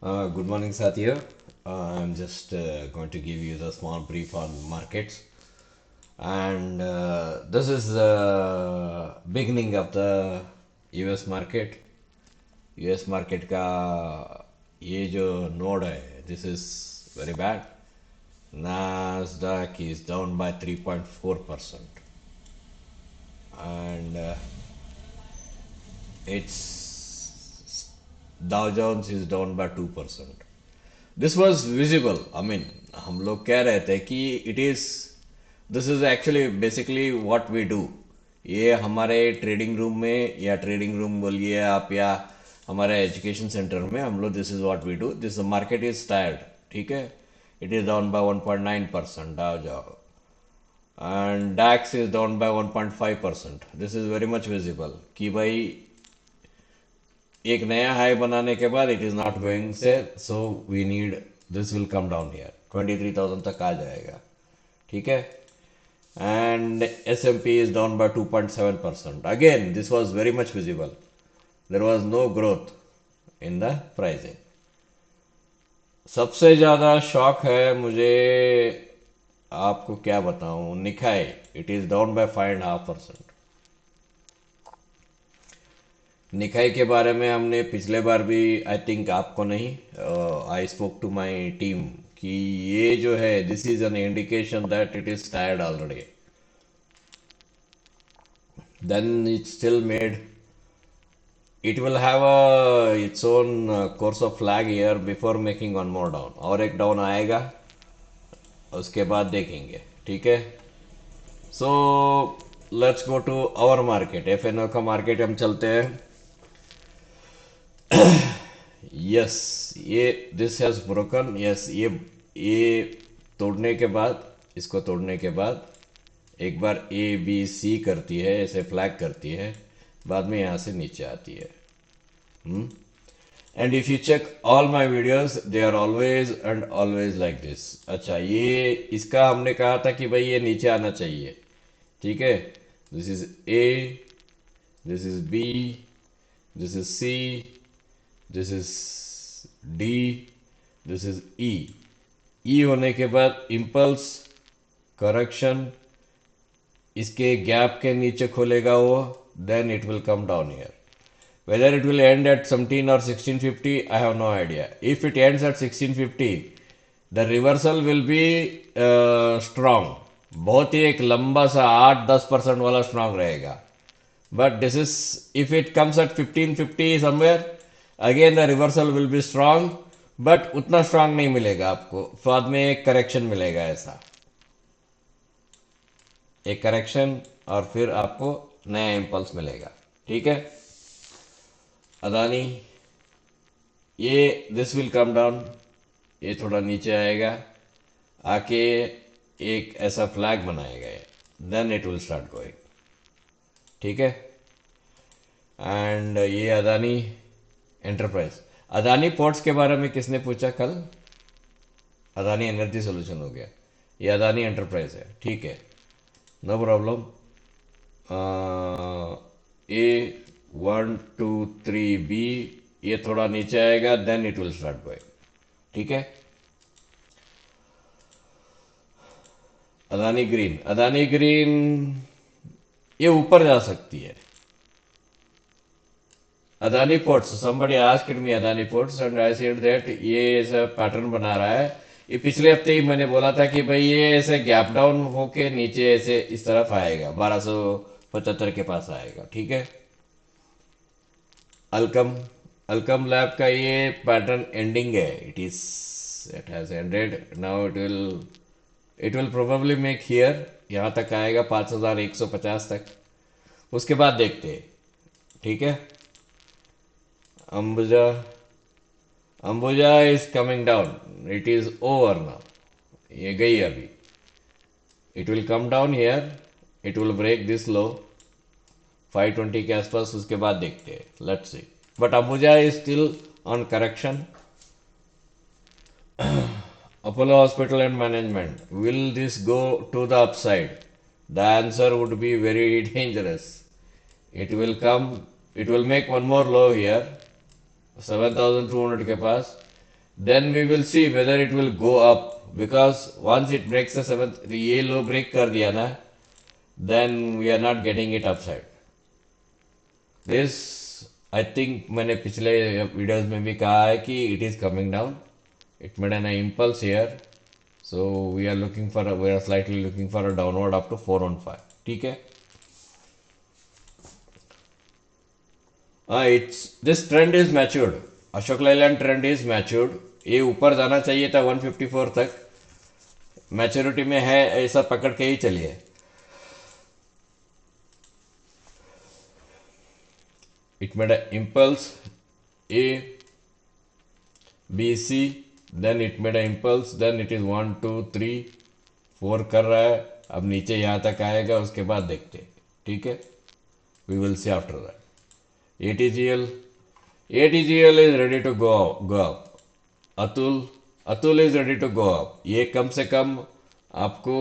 Good morning, Satya. I'm just going to give you the small brief on markets, and this is the beginning of the US market. US market का ये जो node है, this is very bad. Nasdaq is down by 3.4%, and it's Dow Jones is down by 2%. This was visible I mean हम लोग कह रहे थे कि it is this is actually basically what we do. ये हमारे ट्रेडिंग रूम में या ट्रेडिंग रूम बोलिए आप या हमारे एजुकेशन सेंटर में हम लोग this is what we do. This market is tired, ठीक है। It is down by 1.9%, Dow जाओ, and DAX is down by 1.5%। This is very much visible कि भाई एक नया हाई बनाने के बाद it is not going say, so we need this will come down here 23,000 तक आ जाएगा, ठीक है। And S M P is down by 2.7%। Again this was very much visible, there was no growth in the pricing. सबसे ज्यादा shock है मुझे, आपको क्या बताऊं, निकाय इट इज डाउन बाय 5.5%। निकाय के बारे में हमने पिछले बार भी, आई थिंक आपको नहीं, I spoke to my team कि ये जो है this is an indication that it is tired already. Then it still made, it will have a its own course of flag year before making one more down. और एक down आएगा, उसके बाद देखेंगे, ठीक है। So let's go to our market, F N O का market हम चलते हैं। यस, ये दिस हैज ब्रोकन, यस, ये तोड़ने के बाद, इसको तोड़ने के बाद एक बार ए बी सी करती है, ऐसे फ्लैग करती है, बाद में यहाँ से नीचे आती है। And if you check all my videos they are always and always like this. अच्छा, ये इसका हमने कहा था कि भाई ये नीचे आना चाहिए, ठीक है। This is A, this is B, this is C, this is D, this is E. E होने के बाद इम्पल्स करेक्शन, इसके गैप के नीचे खोलेगा वो, then it will come down here. Whether it will end at 17 और 1650, I have no idea. If it ends at 1650 the reversal will be strong, बहुत ही एक लंबा सा 8-10% वाला स्ट्रांग रहेगा। But this is, if it comes at 1550 somewhere, again the reversal will be strong, but उतना strong नहीं मिलेगा आपको, बाद में एक करेक्शन मिलेगा, ऐसा एक करेक्शन, और फिर आपको नया इम्पल्स मिलेगा, ठीक है। अदानी, ये दिस विल कम डाउन, ये थोड़ा नीचे आएगा, आके एक ऐसा फ्लैग बनाएगा, then it will start going, ठीक है। एंड ये अदानी एंटरप्राइज, अदानी पोर्ट्स के बारे में किसने पूछा कल? अदानी एनर्जी सोल्यूशन हो गया, ये अदानी एंटरप्राइज है, ठीक है, नो प्रॉब्लम। ए 1 2 3 बी, ये थोड़ा नीचे आएगा, then it will start going, ठीक है। अदानी ग्रीन, अदानी ग्रीन ये ऊपर जा सकती है। Adani ports, somebody asked me Adani ports and I said that ये ऐसा पैटर्न बना रहा है। ये पिछले हफ्ते ही मैंने बोला था कि भाई ये ऐसे गैप डाउन होके नीचे ऐसे इस तरफ आएगा, 1275 के पास आएगा, ठीक है। अल्कम, अल्कम लैब का ये पैटर्न एंडिंग है, it has ended now, it will probably make here, यहाँ तक आएगा 5150 तक, उसके बाद देखते हैं, ठीक है। Ambuja, Ambuja is coming down, it is over now, ये गई अभी, it will come down here, it will break this low 520 के आसपास, उसके बाद देखते हैं, let's see. But Ambuja is still on correction. Apollo Hospital and Management, will this go to the upside? The answer would be very dangerous. It will come, it will make one more low here, 7,200 के पास, then we will see whether it will go up, because once it breaks the seventh, ये लो break कर दिया ना, then we are not getting it upside. This I think मैंने पिछले videos में भी कहा है कि it is coming down. It made an impulse here, so we are slightly looking for a downward up to 415. ठीक है. It's this trend is matured. Ashok Leyland trend is matured. ये ऊपर जाना चाहिए था 154 तक, मैच्योरिटी में है, ऐसा पकड़ के ही चलिए. It made a impulse A B C, then it made a impulse, then it is 1 2 3 4 कर रहा है. अब नीचे यहां तक आएगा, उसके बाद देखते हैं. ठीक है, we will see after that. ATGL, ATGL is ready to go up. Atul is ready to go up. ये कम से कम आपको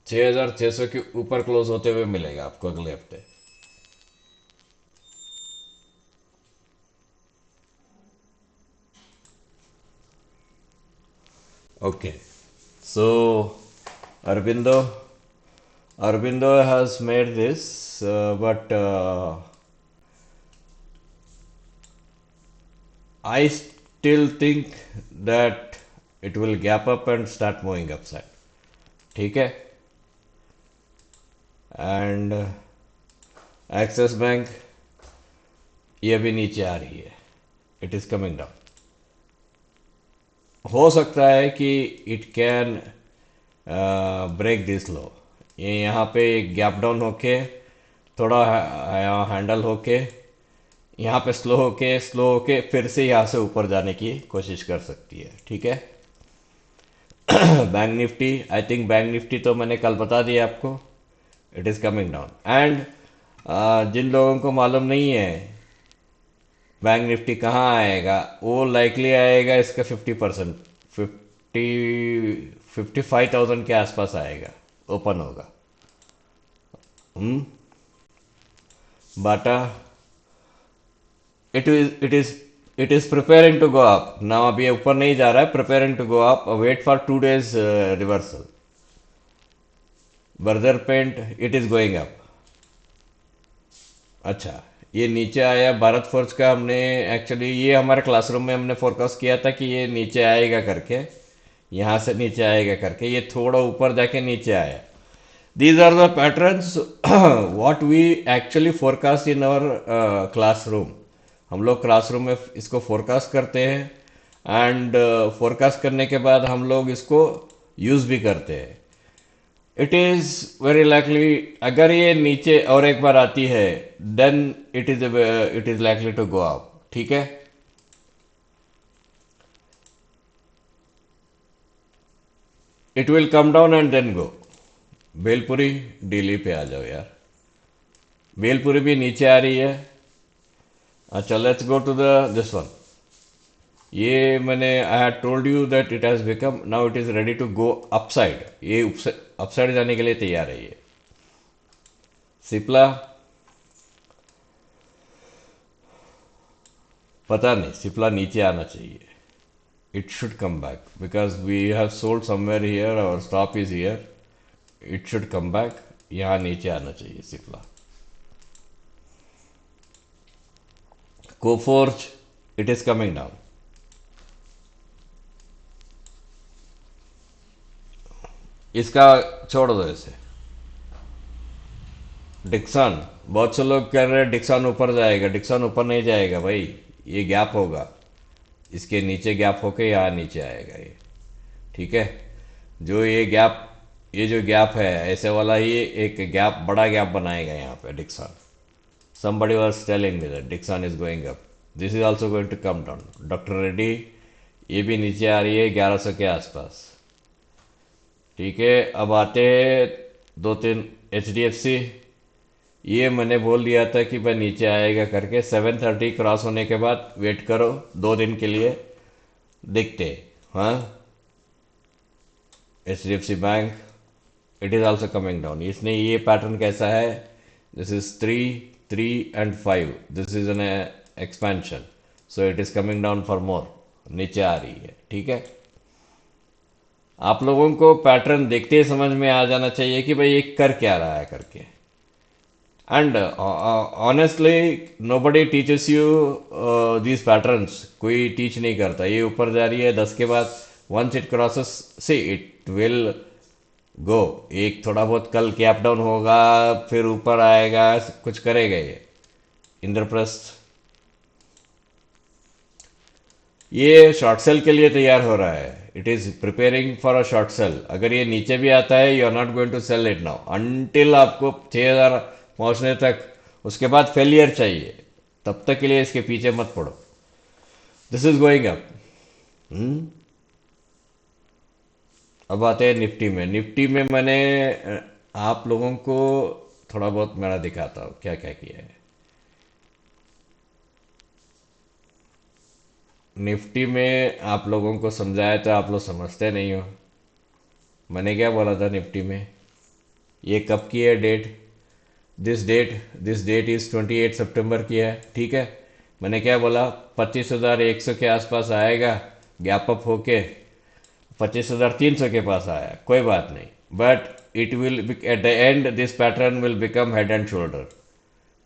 6600 के ऊपर क्लोज होते हुए मिलेगा आपको अगले हफ्ते. Okay, so Aurobindo Aurobindo has made this, but I still think that it will gap up and start moving upside. ठीक है. एंड एक्सिस बैंक ये भी नीचे आ रही है. It is coming down. हो सकता है कि इट कैन ब्रेक दिस लो. ये यहाँ पे गैप डाउन होके थोड़ा हैंडल होके यहाँ पे स्लो होके फिर से यहाँ से ऊपर जाने की कोशिश कर सकती है. ठीक है. Bank Nifty, I think bank Nifty तो मैंने कल बता दिया आपको, it is coming down. And जिन लोगों को मालूम नहीं है बैंक निफ्टी कहाँ आएगा, वो लाइकली आएगा इसका 50%, 55,000 के आसपास आएगा, ओपन होगा. Bata it is preparing to go up now. अभी ऊपर नहीं जा रहा है, preparing to go up. Wait for 2 days reversal. Berger paint it is going up. अच्छा, ये नीचे आया. भारत फोर्ज का हमने एक्चुअली ये हमारे क्लासरूम में हमने फोरकास्ट किया था कि ये नीचे आएगा करके, यहाँ से नीचे आएगा करके. ये थोड़ा ऊपर जाके नीचे आया. These are the patterns what we actually forecast in our classroom. हम लोग क्लासरूम में इसको फोरकास्ट करते हैं, एंड फोरकास्ट करने के बाद हम लोग इसको यूज भी करते हैं. इट इज वेरी लाइकली, अगर ये नीचे और एक बार आती है, then it is likely to go up. ठीक है. It will come down and then go. बेलपुरी डेली पे आ जाओ यार. बेलपुरी भी नीचे आ रही है. अच्छा, let's go to the this one. ये मैंने I had told you that it has become, now it is ready to go upside. ये अपसाइड जाने के लिए तैयार है ये. सिप्ला पता नहीं, सिप्ला नीचे आना चाहिए. It should come back because we have sold somewhere here, our stop is here. It should come back. यहाँ नीचे आना चाहिए Cipla. Coforge it is coming down. इसका छोड़ दो इसे. डिक्सन, बहुत से लोग कह रहे हैं डिक्सन ऊपर जाएगा. डिक्सन ऊपर नहीं जाएगा भाई, ये गैप होगा. इसके नीचे गैप होके यहाँ नीचे आएगा ये. ठीक है. जो ये जो गैप है ऐसे वाला ही एक गैप, बड़ा गैप बनाएगा यहाँ पे Dixon. somebody was telling me that Dixon is going up. This is also going to come down. Doctor Reddy ये भी नीचे आ रही है 1100 के आसपास. ठीक है. अब आते हैं 2-3 HDFC. ये मैंने बोल दिया था कि भाई नीचे आएगा करके. 730 क्रॉस होने के बाद वेट करो 2 दिन के लिए, देखते. हाँ, HDFC bank it is also coming down. इसने ये पैटर्न कैसा है, this is 3 and 5. This is an expansion, so it is coming down for more. नीचे आ रही है, ठीक है। आप लोगों को पैटर्न देखते ही समझ में आ जाना चाहिए कि भाई ये कर क्या रहा है करके। And honestly nobody teaches you these patterns, कोई टीच नहीं करता। ये ऊपर जा रही है 10 के बाद, once it crosses C it will go. एक थोड़ा बहुत कल गैप डाउन होगा, फिर ऊपर आएगा, कुछ करेगा ये इंद्रप्रस्थ। ये शॉर्ट सेल के लिए तैयार हो रहा है, it is preparing for a short sale. अगर ये नीचे भी आता है, you are not going to sell it now until आपको 6000 पहुंचने तक। उसके बाद फेलियर चाहिए, तब तक के लिए इसके पीछे मत पड़ो। This is going up. अब आते हैं निफ्टी में। निफ्टी में मैंने आप लोगों को थोड़ा बहुत मेरा दिखाता हूँ क्या क्या किया है। निफ्टी में आप लोगों को समझाया तो आप लोग समझते नहीं हो। मैंने क्या बोला था निफ्टी में, ये कब की है डेट, दिस डेट इज 28 सितंबर की है, ठीक है। मैंने क्या बोला, 25,100 के आसपास आएगा, गैप अप होके 25,300 के पास आया, कोई बात नहीं। But it will at the end this pattern will become head and shoulder,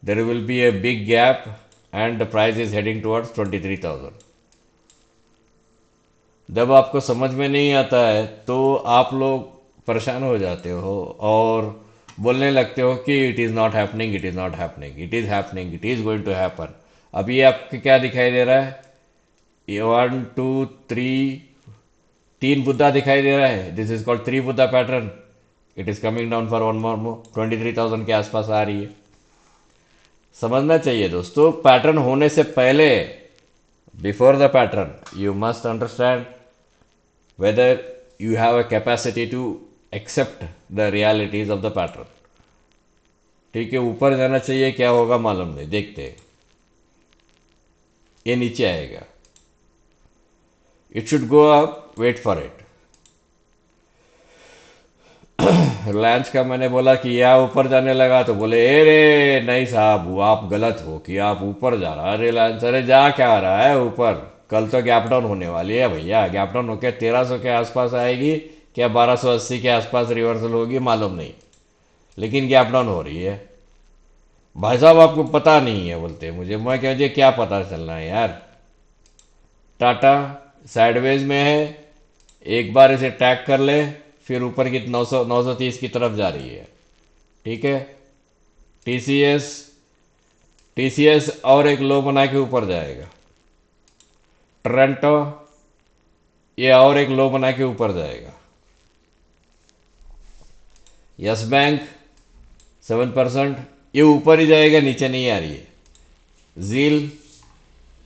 there will be a big gap and the price is heading towards 23,000। जब आपको समझ में नहीं आता है तो आप लोग परेशान हो जाते हो और बोलने लगते हो कि it is not happening, it is not happening, it is happening, it is going to happen. अभी आपको क्या दिखाई दे रहा है, ये 1 2 3 तीन बुद्धा दिखाई दे रहा है। This is called 3 Buddha pattern. It is coming down for one more 23,000 के आसपास आ रही है। समझना चाहिए दोस्तों, पैटर्न होने से पहले, before the pattern, you must understand whether you have a capacity to accept the realities of the pattern। ठीक है, ऊपर जाना चाहिए, क्या होगा मालूम नहीं, देखते हैं। ये नीचे आएगा, it should go up, wait for it. Reliance का मैंने बोला कि या ऊपर जाने लगा तो बोले ए रे नहीं साहब, वो आप गलत हो कि आप ऊपर जा रहा है रिलायंस। अरे जा क्या रहा है ऊपर, कल तो गैप डाउन होने वाली है भैया। गैप डाउन होकर 1300 के आसपास आएगी, क्या 1280 के आसपास रिवर्सल होगी मालूम नहीं, लेकिन गैप डाउन हो रही है। भाई साहब आपको पता नहीं है बोलते मुझे, मैं क्या, मुझे क्या पता चलना है यार। टाटा साइडवेज में है, एक बार इसे टैग कर ले, फिर ऊपर की 930 की तरफ जा रही है, ठीक है। टीसीएस, टीसीएस और एक लो बना के ऊपर जाएगा। टोरंटो, ये और एक लो बना के ऊपर जाएगा। यस बैंक 7%, ये ऊपर ही जाएगा, नीचे नहीं आ रही है। जील,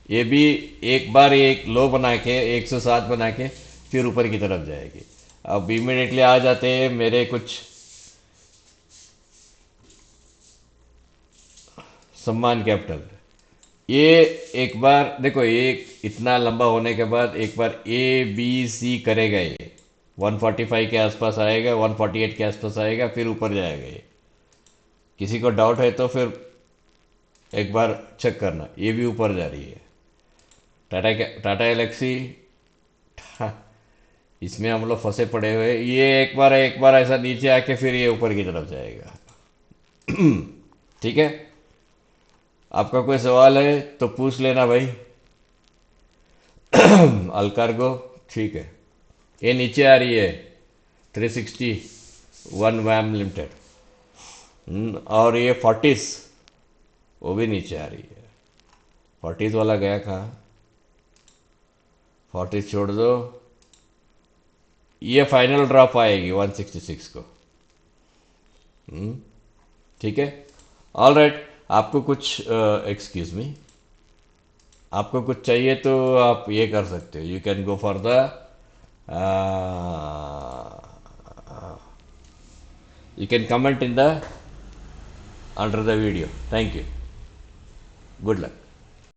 ये भी एक बार एक लो बना के 107 बना के फिर ऊपर की तरफ जाएगी। अब इमिडिएटली आ जाते हैं मेरे कुछ सम्मान कैपिटल। ये एक बार देखो, एक इतना लंबा होने के बाद एक बार ए बी सी करेगा, ये 145 के आसपास आएगा, 148 के आसपास आएगा, फिर ऊपर जाएगा ये। किसी को डाउट है तो फिर एक बार चेक करना, ये भी ऊपर जा रही है। टाटा एलेक्सी, इसमें हम लोग फंसे पड़े हुए। ये एक बार ऐसा नीचे आके फिर ये ऊपर की तरफ जाएगा। ठीक है, आपका कोई सवाल है तो पूछ लेना भाई। अलकार्गो, ठीक है, ये नीचे आ रही है 361 वैम लिमिटेड। और ये 40 वो भी नीचे आ रही है। 40 वाला गया कहाँ, 40 छोड़ दो, ये फाइनल ड्रॉप आएगी 166 को। ठीक है, ऑल राइट। आपको कुछ एक्सक्यूज मी, आपको कुछ चाहिए तो आप ये कर सकते हो, you can go for the, you can comment in the under the video. Thank you, good luck.